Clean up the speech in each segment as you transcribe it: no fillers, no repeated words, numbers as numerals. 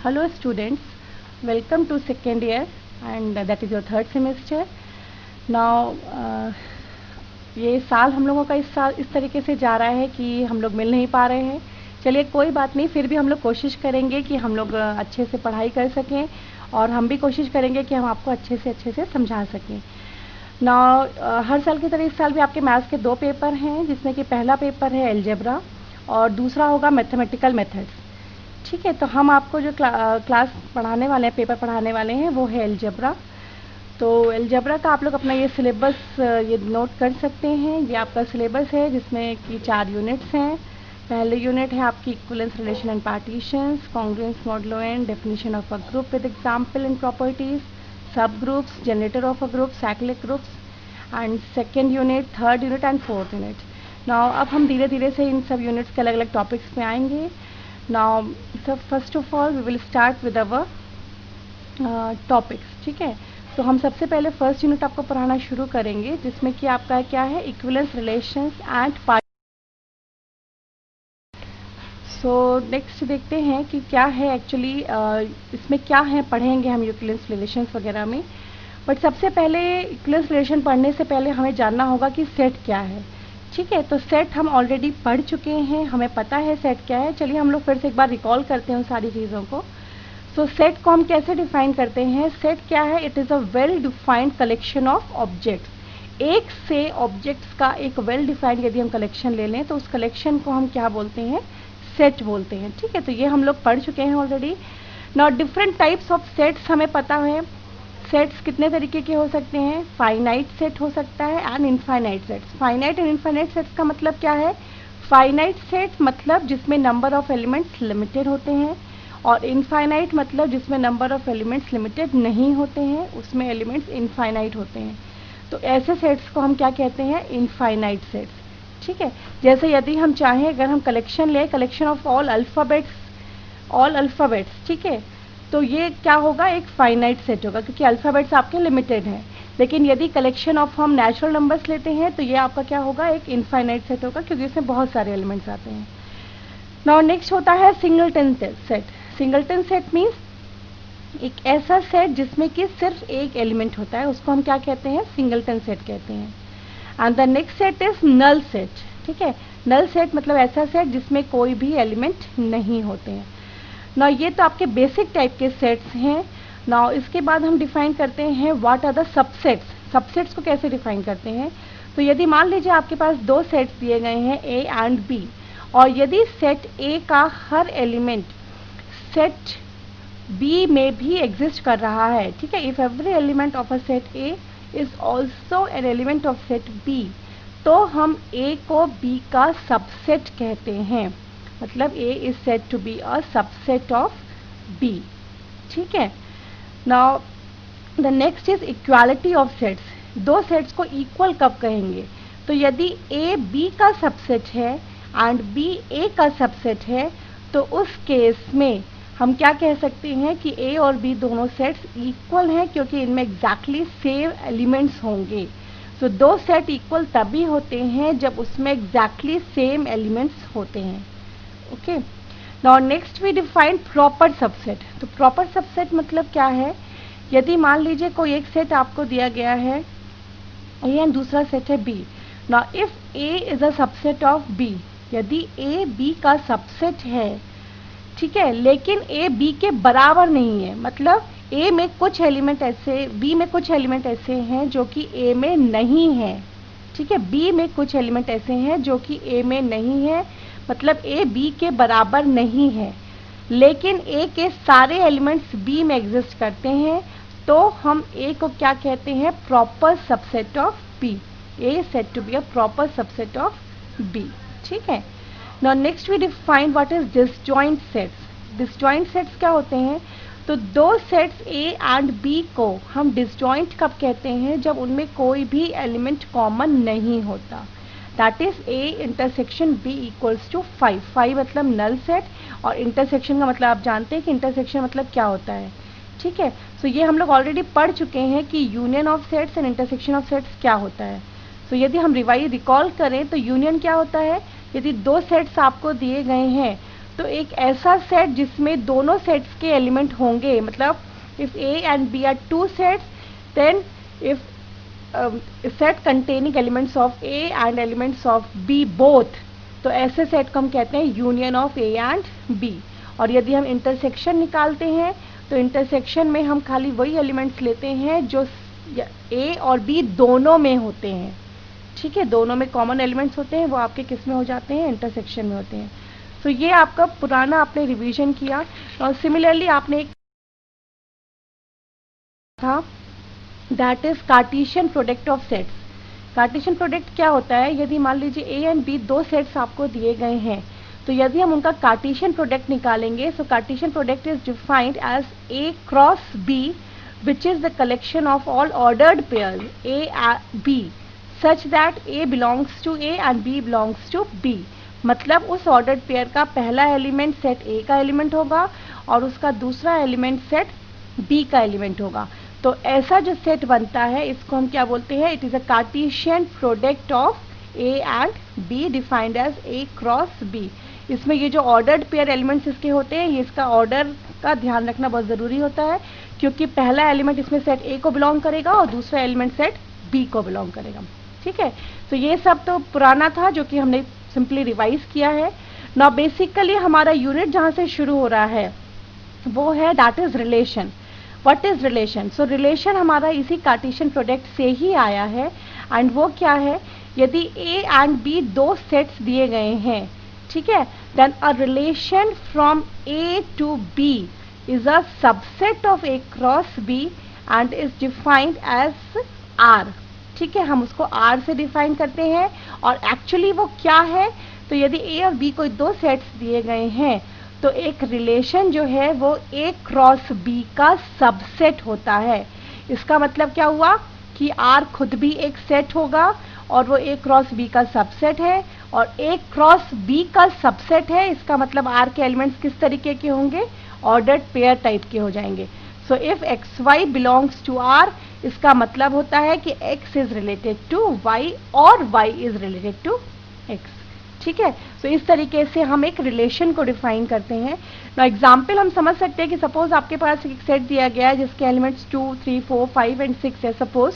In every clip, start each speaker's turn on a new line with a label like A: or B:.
A: Hello students, welcome to second year and that is your third semester. Now ये साल हम लोगों का इस साल इस तरीके से जा रहा है कि हम लोग मिल नहीं पा रहे हैं. चलिए कोई बात नहीं, फिर भी हम लोग कोशिश करेंगे कि हम लोग अच्छे से पढ़ाई कर सकें और हम भी कोशिश करेंगे कि हम आपको अच्छे से समझा सकें. Now हर साल की तरह इस साल भी आपके मैथ्स के 2 पेपर हैं, जिसमें कि पहला पेपर है अलजेब्रा और दूसरा होगा मैथमेटिकल मेथड्स. ठीक है, तो हम आपको जो क्लास पढ़ाने वाले हैं, पेपर पढ़ाने वाले हैं, वो है अलजेब्रा. तो अलजेब्रा का आप लोग अपना ये सिलेबस ये नोट कर सकते हैं. ये आपका सिलेबस है जिसमें कि 4 यूनिट्स हैं. पहले यूनिट है आपकी equivalence relation and partitions, congruence modulo and definition of a group with example and properties, subgroups, generator of a group, cyclic groups and second unit, third unit and fourth unit. Now अब हम धीरे धीरे से इन सब units के अलग अलग topics पे आएंगे. Now, so first of all, we will start with our topics. ठीक है, तो हम सबसे पहले फर्स्ट यूनिट आपको पढ़ाना शुरू करेंगे, जिसमें कि आपका क्या है, equivalence relations and part. So next देखते हैं कि क्या है एक्चुअली इसमें क्या है, पढ़ेंगे हम इक्विवेलेंस रिलेशंस वगैरह में. बट सबसे पहले इक्विवेलेंस रिलेशन पढ़ने से पहले हमें जानना होगा कि सेट क्या है. ठीक है, तो सेट हम ऑलरेडी पढ़ चुके हैं, हमें पता है सेट क्या है. चलिए हम लोग फिर से एक बार रिकॉल करते हैं उन सारी चीज़ों को. सो सेट को हम कैसे डिफाइन करते हैं? सेट क्या है? It is a well defined collection of objects. एक से ऑब्जेक्ट्स का एक वेल डिफाइंड यदि हम कलेक्शन ले लें तो उस कलेक्शन को हम क्या बोलते हैं? सेट बोलते हैं. ठीक है, तो ये हम लोग पढ़ चुके हैं already. Now different types of sets हमें पता है. सेट्स कितने तरीके के हो सकते हैं? फाइनाइट सेट हो सकता है and infinite sets. Finite and infinite sets का मतलब क्या है? फाइनाइट सेट मतलब जिसमें नंबर ऑफ एलिमेंट्स लिमिटेड होते हैं, और इनफाइनाइट मतलब जिसमें नंबर ऑफ एलिमेंट्स लिमिटेड नहीं होते हैं, उसमें एलिमेंट्स इनफाइनाइट होते हैं. तो ऐसे सेट्स को हम क्या कहते हैं? Infinite sets. ठीक है, जैसे यदि हम चाहें, अगर हम कलेक्शन लें, कलेक्शन ऑफ ऑल अल्फ़ाबेट्स, ठीक है, तो ये क्या होगा? एक फाइनाइट सेट होगा, क्योंकि अल्फ़ाबेट्स आपके लिमिटेड हैं. लेकिन यदि कलेक्शन ऑफ हम नेचुरल नंबर्स लेते हैं तो ये आपका क्या होगा? एक इनफाइनाइट सेट होगा, क्योंकि इसमें बहुत सारे एलिमेंट्स आते हैं. नाउ नेक्स्ट होता है singleton set. Singleton set means एक ऐसा सेट जिसमें कि सिर्फ एक एलिमेंट होता है, उसको हम क्या कहते हैं? सिंगलटन सेट कहते हैं. And the next set is null set. ठीक है, नल सेट मतलब ऐसा सेट जिसमें कोई भी एलिमेंट नहीं होते हैं. ना ये तो आपके बेसिक टाइप के सेट्स हैं. ना इसके बाद हम डिफाइन करते हैं what are the subsets. Subsets को कैसे डिफाइन करते हैं? तो यदि मान लीजिए आपके पास 2 सेट्स दिए गए हैं, ए एंड बी, और यदि सेट ए का हर एलिमेंट सेट बी में भी एग्जिस्ट कर रहा है, ठीक है, if every element of a set A is also an element of set B, तो हम ए को बी का सबसेट कहते हैं. मतलब A is said to be a subset of B. ठीक है. Now the next is equality of sets. 2 sets को इक्वल कब कहेंगे? तो यदि A B का सबसेट है एंड B A का सबसेट है, तो उस केस में हम क्या कह सकते हैं कि A और B दोनों सेट्स इक्वल हैं, क्योंकि इनमें एग्जैक्टली सेम एलिमेंट्स होंगे. तो 2 सेट इक्वल तभी होते हैं जब उसमें एग्जैक्टली सेम एलिमेंट्स होते हैं. Okay. Now next we define proper subset. तो प्रॉपर सबसेट मतलब क्या है? यदि मान लीजिए कोई एक सेट आपको दिया गया है ए एंड दूसरा सेट है B. Now if A is a subset of B, यदि ए बी का सबसेट है, ठीक है, लेकिन ए बी के बराबर नहीं है, मतलब ए में कुछ एलिमेंट ऐसे, बी में कुछ एलिमेंट ऐसे हैं जो कि ए में नहीं है. ठीक है, बी में कुछ एलिमेंट ऐसे हैं जो कि ए में नहीं है, मतलब ए बी के बराबर नहीं है, लेकिन ए के सारे एलिमेंट्स बी में एग्जिस्ट करते हैं, तो हम ए को क्या कहते हैं? Proper subset of B. A is said to be a proper subset of B. ठीक है. Now next we define what is disjoint sets. Disjoint sets क्या होते हैं? तो 2 सेट्स ए एंड बी को हम डिसजॉइंट कब कहते हैं? जब उनमें कोई भी एलिमेंट कॉमन नहीं होता. That is A intersection B equals to 5. 5 मतलब नल सेट, और इंटरसेक्शन का मतलब आप जानते हैं कि इंटरसेक्शन मतलब क्या होता है. ठीक है, सो ये हम लोग ऑलरेडी पढ़ चुके हैं कि union of sets and intersection of sets क्या होता है. सो यदि हम रिकॉल करें तो यूनियन क्या होता है? यदि 2 सेट्स आपको दिए गए हैं तो एक ऐसा सेट जिसमें दोनों सेट्स के एलिमेंट होंगे, मतलब if A and B are two sets, then if set containing elements of A and elements of B both, तो ऐसे सेट को हम कहते हैं union of A and B। और यदि हम इंटरसेक्शन निकालते हैं तो इंटरसेक्शन में हम खाली वही एलिमेंट्स लेते हैं जो A और B दोनों में होते हैं, ठीक है, दोनों में कॉमन एलिमेंट्स होते हैं, वो आपके किस में हो जाते हैं, इंटरसेक्शन में होते हैं। तो ये आपका पुराना आपने रिवीजन किया। और सिमिलरली आपने एक था that is Cartesian product of sets. Cartesian product क्या होता है, यदि मान लीजिए A एंड B दो सेट्स आपको दिए गए हैं, तो यदि हम उनका कार्टेशियन प्रोडक्ट निकालेंगे, so Cartesian product is defined as A cross B which is the collection of all ordered pairs A and B such that A belongs to A and B belongs to B। मतलब उस ordered pair का पहला element set A का element होगा और उसका दूसरा element set B का एलिमेंट होगा। तो ऐसा जो सेट बनता है इसको हम क्या बोलते हैं, it is a cartesian product of A and B defined as A cross B। इसमें ये जो ऑर्डर्ड पेयर एलिमेंट्स इसके होते हैं, ये इसका ऑर्डर का ध्यान रखना बहुत ज़रूरी होता है, क्योंकि पहला एलिमेंट इसमें सेट A को बिलोंग करेगा और दूसरा एलिमेंट सेट B को बिलोंग करेगा, ठीक है। तो ये सब तो पुराना था जो कि हमने सिंपली रिवाइज किया है। नाउ बेसिकली हमारा यूनिट जहाँ से शुरू हो रहा है वो है that is relation. What is relation? So relation हमारा इसी कार्टेशियन प्रोडक्ट से ही आया है। एंड वो क्या है, यदि A एंड B दो सेट्स दिए गए हैं, ठीक है, then a relation from A to B is a subset of A cross B and is defined as R। ठीक है, हम उसको R से डिफाइन करते हैं। और एक्चुअली वो क्या है, तो यदि A और B कोई दो सेट्स दिए गए हैं तो एक रिलेशन जो है वो A क्रॉस B का सबसेट होता है। इसका मतलब क्या हुआ कि R खुद भी एक सेट होगा और वो A क्रॉस B का सबसेट है, और A क्रॉस B का सबसेट है, इसका मतलब R के एलिमेंट्स किस तरीके के होंगे, ऑर्डर्ड पेयर टाइप के हो जाएंगे। So if x y belongs to R, इसका मतलब होता है कि x is related to y और y is related to x, ठीक है। सो इस तरीके से हम एक रिलेशन को डिफाइन करते हैं। ना एग्जाम्पल हम समझ सकते हैं कि सपोज आपके पास एक सेट दिया गया है जिसके एलिमेंट्स 2, 3, 4, 5 एंड 6 है सपोज,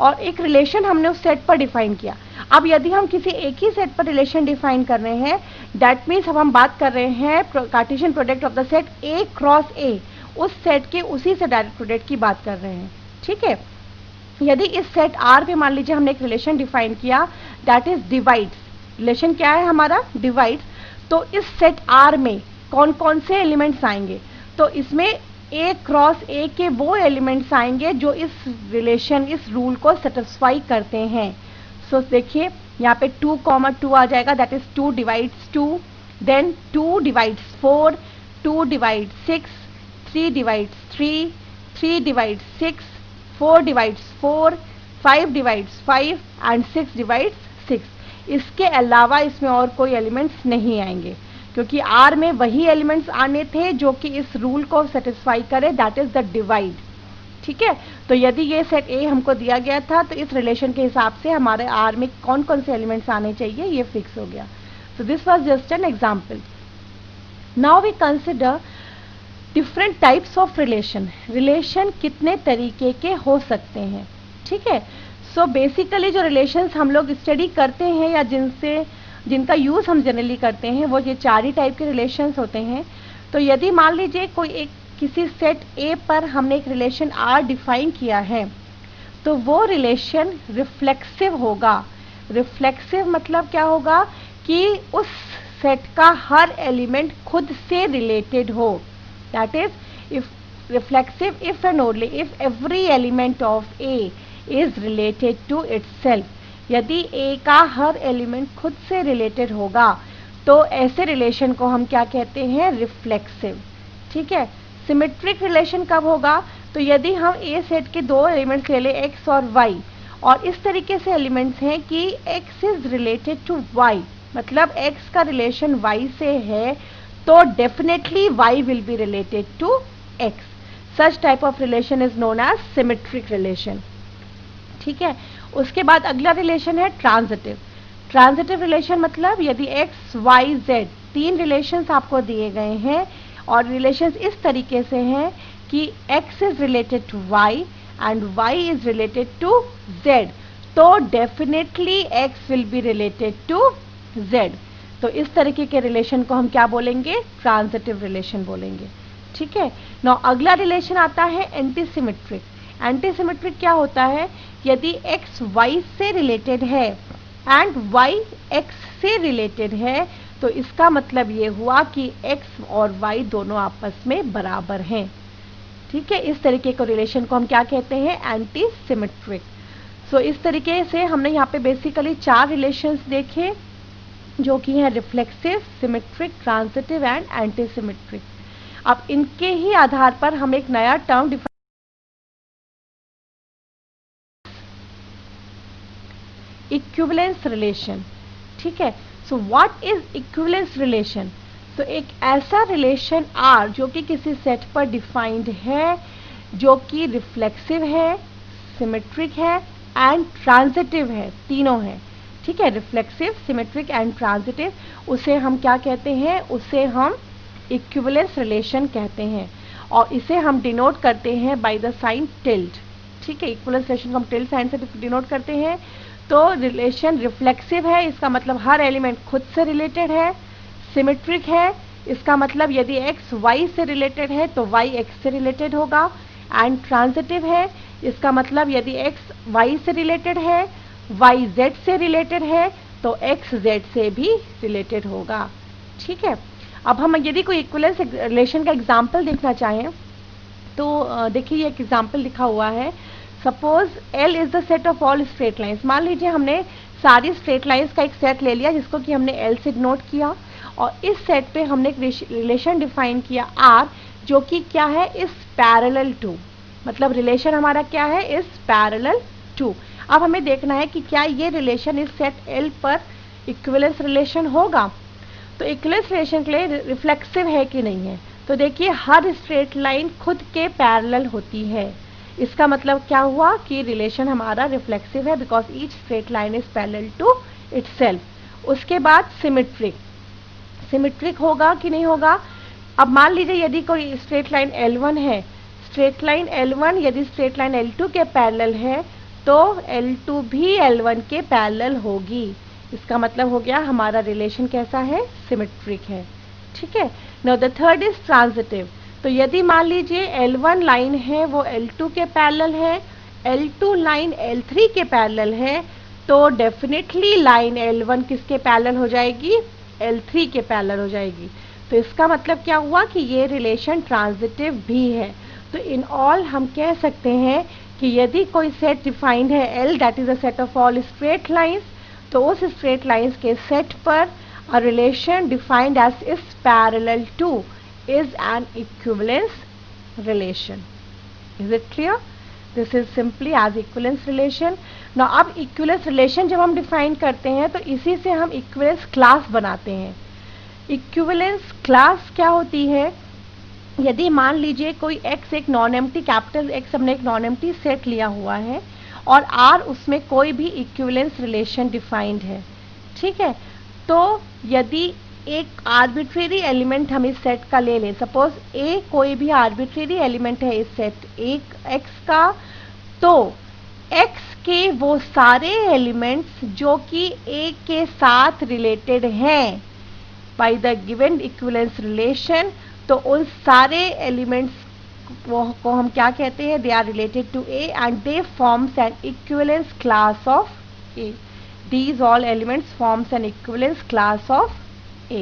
A: और एक रिलेशन हमने उस सेट पर डिफाइन किया। अब यदि हम किसी एक ही सेट पर रिलेशन डिफाइन कर रहे हैं, दैट मीन्स अब हम बात कर रहे हैं Cartesian product of the set A cross A, उस सेट के उसी से डायरेक्ट प्रोडक्ट की बात कर रहे हैं, ठीक है। यदि इस सेट R पे मान लीजिए हमने एक रिलेशन डिफाइन किया दैट इज डिवाइड्स, रिलेशन क्या है हमारा, डिवाइड्स, तो इस सेट R में कौन कौन से एलिमेंट्स आएंगे, तो इसमें A क्रॉस A के वो एलिमेंट्स आएंगे जो इस रिलेशन, इस रूल को सेटिस्फाई करते हैं। सो देखिए यहाँ पे 2, 2 आ जाएगा, that is 2 divides 2, then 2 divides 4, 2 divides 6, 3 divides 3, 3 divides 6, 4 divides 4, 5 divides 5 and 6 divides 6। इसके अलावा इसमें और कोई एलिमेंट्स नहीं आएंगे, क्योंकि R में वही एलिमेंट्स आने थे जो कि इस रूल को सेटिस्फाई करे, दैट इज द डिवाइड, ठीक है। तो यदि ये सेट A हमको दिया गया था तो इस रिलेशन के हिसाब से हमारे R में कौन कौन से एलिमेंट्स आने चाहिए ये फिक्स हो गया। So this was just an example. Now we consider different types of relation. Relation कितने तरीके के हो सकते हैं, ठीक है। सो बेसिकली जो रिलेशंस हम लोग स्टडी करते हैं या जिनका यूज हम जनरली करते हैं वो ये 4 ही टाइप के रिलेशंस होते हैं। तो यदि मान लीजिए कोई एक किसी सेट A पर हमने एक रिलेशन R डिफाइन किया है, तो वो रिलेशन रिफ्लेक्सिव होगा। रिफ्लेक्सिव मतलब क्या होगा कि उस सेट का हर एलिमेंट खुद से रिलेटेड हो, that is if reflexive if and only if every element of A is related to itself. यदि A का हर एलिमेंट खुद से रिलेटेड होगा तो ऐसे रिलेशन को हम क्या कहते हैं, रिफ्लेक्सिव, ठीक है। सिमेट्रिक रिलेशन कब होगा, तो यदि हम A सेट के दो एलिमेंट्स ले लें x और y, और इस तरीके से एलिमेंट्स हैं कि x is related to y, मतलब x का रिलेशन y से है, तो definitely y will be related to x। Such type of relation is known as symmetric relation, ठीक है। उसके बाद अगला रिलेशन है ट्रांजिटिव। ट्रांजिटिव रिलेशन मतलब यदि x, y, z तीन रिलेशंस आपको दिए गए हैं और रिलेशंस इस तरीके से हैं कि x is related to y and y is related to z, तो definitely x will be related to z। तो इस तरीके के रिलेशन को हम क्या बोलेंगे? ट्रांजिटिव रिलेशन बोलेंगे। ठीक है। नाउ अगला रिलेशन आता है एंटीसिमेट्रिक। एंटीसिमेट्रिक क्या होता है? यदि x y से रिलेटेड है एंड y x से रिलेटेड है तो इसका मतलब ये हुआ कि x और y दोनों आपस में बराबर हैं। ठीक है, इस तरीके को रिलेशन को हम क्या कहते हैं? एंटीसिमेट्रिक। सो इस तरीके से हमने यहाँ पे बेसिकली चार रिलेशंस देखे जो कि है reflexive, symmetric, transitive and antisymmetric. अब इनके ही आधार पर हम एक नया टर्म डिफाइन, इक्विवेलेंस रिलेशन। ठीक है, so what is equivalence relation? तो एक ऐसा रिलेशन R जो कि किसी सेट पर डिफाइंड है, जो कि रिफ्लेक्सिव है, सिमेट्रिक है एंड ट्रांजिटिव है, तीनों है। ठीक है, रिफ्लेक्सिव, सिमेट्रिक एंड ट्रांजिटिव, उसे हम क्या कहते हैं? उसे हम इक्विवेलेंस रिलेशन कहते हैं और इसे हम डिनोट करते हैं बाय द साइन टिल्ड। ठीक है, इक्विवेलेंस रिलेशन को हम टिल्ड साइन से डिनोट करते हैं। तो रिलेशन रिफ्लेक्सिव है, इसका मतलब हर एलिमेंट खुद से रिलेटेड है। सिमेट्रिक है, इसका मतलब यदि x y से रिलेटेड है तो y x से रिलेटेड होगा। एंड ट्रांजिटिव है, इसका मतलब यदि x y से रिलेटेड है, y z से रिलेटेड है तो x z से भी रिलेटेड होगा। ठीक है, अब हम यदि कोई इक्विवेलेंस रिलेशन का एग्जाम्पल देखना चाहें तो देखिए ये एक एग्जाम्पल लिखा हुआ है। Suppose L is the set of all straight lines. मान लीजिए हमने सारी स्ट्रेट लाइंस का एक सेट ले लिया जिसको कि हमने L से डिनोट किया और इस सेट पे हमने एक रिलेशन डिफाइन किया R जो कि क्या है? इस पैरेलल टू, मतलब रिलेशन हमारा क्या है? इस पैरेलल टू। अब हमें देखना है कि क्या ये रिलेशन इस सेट L पर इक्विवेलेंस रिलेशन होगा। तो इक्विवेलेंस रिलेशन के लिए रिफ्लेक्सिव है कि नहीं है? तो देखिए हर स्ट्रेट लाइन खुद के पैरेलल होती है। इसका मतलब क्या हुआ कि रिलेशन हमारा रिफ्लेक्सिव है because each straight line is parallel to itself. उसके बाद सिमेट्रिक, सिमेट्रिक होगा कि नहीं होगा? अब मान लीजिए यदि कोई स्ट्रेट लाइन L1 है, स्ट्रेट लाइन L1 यदि स्ट्रेट लाइन L2 के पैरेलल है तो L2 भी L1 के पैरेलल होगी। इसका मतलब हो गया हमारा रिलेशन कैसा है? सिमेट्रिक है। ठीक है। Now the third is transitive. तो यदि मान लीजिए L1 लाइन है वो L2 के पैरेलल है, L2 लाइन L3 के पैरेलल है तो डेफिनेटली लाइन L1 किसके पैरेलल हो जाएगी? L3 के पैरेलल हो जाएगी। तो इसका मतलब क्या हुआ कि ये रिलेशन ट्रांजिटिव भी है। तो इन ऑल हम कह सकते हैं कि यदि कोई सेट डिफाइंड है L that is a set of all straight lines, तो उस स्ट्रेट लाइंस के सेट पर a relation defined as is parallel to is an equivalence relation. Is it clear? This is simply as equivalence relation. Now अब equivalence relation जब हम define करते हैं तो इसी से हम equivalence class बनाते हैं। equivalence class क्या होती है? यदि मान लीजिए कोई x एक नॉन एम्प्टी, कैपिटल X हमने एक नॉन एम्प्टी सेट लिया हुआ है और R उसमें कोई भी equivalence relation डिफाइंड है। ठीक है, तो यदि एक आर्बिट्रेरी एलिमेंट हम इस सेट का ले लें, सपोज A कोई भी आर्बिट्रेरी एलिमेंट है इस सेट एक X का, तो X के वो सारे एलिमेंट्स जो कि A के साथ रिलेटेड हैं by the given equivalence relation, तो उन सारे एलिमेंट्स को हम क्या कहते हैं? They are related to A and they forms an equivalence class of A। These all elements forms an equivalence class of A।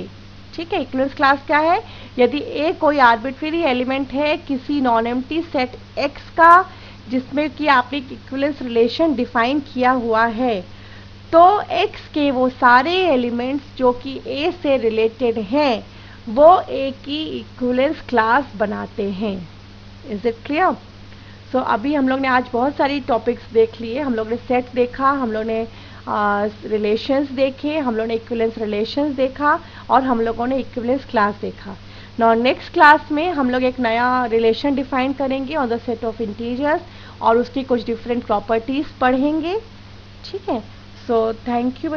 A: ठीक है, इक्विवेलेंस क्लास क्या है? यदि A कोई आर्बिट्रेरी एलिमेंट है किसी नॉन एम्प्टी सेट X का जिसमें कि आपने इक्विवेलेंस रिलेशन डिफाइन किया हुआ है, तो X के वो सारे एलिमेंट्स जो कि A से रिलेटेड हैं वो A की इक्विवेलेंस क्लास बनाते हैं। Is it clear? सो अभी हम लोग ने आज बहुत सारी टॉपिक्स देख लिए। हम लोग ने सेट देखा, हम लोग ने रिलेशंस देखे, हम लोगों ने इक्विवेलेंस रिलेशंस देखा और हम लोगों ने इक्विवेलेंस क्लास देखा। नाउ नेक्स्ट क्लास में हम लोग एक नया रिलेशन डिफाइन करेंगे on the set of integers और उसकी कुछ डिफरेंट प्रॉपर्टीज पढ़ेंगे। ठीक है, सो थैंक यू।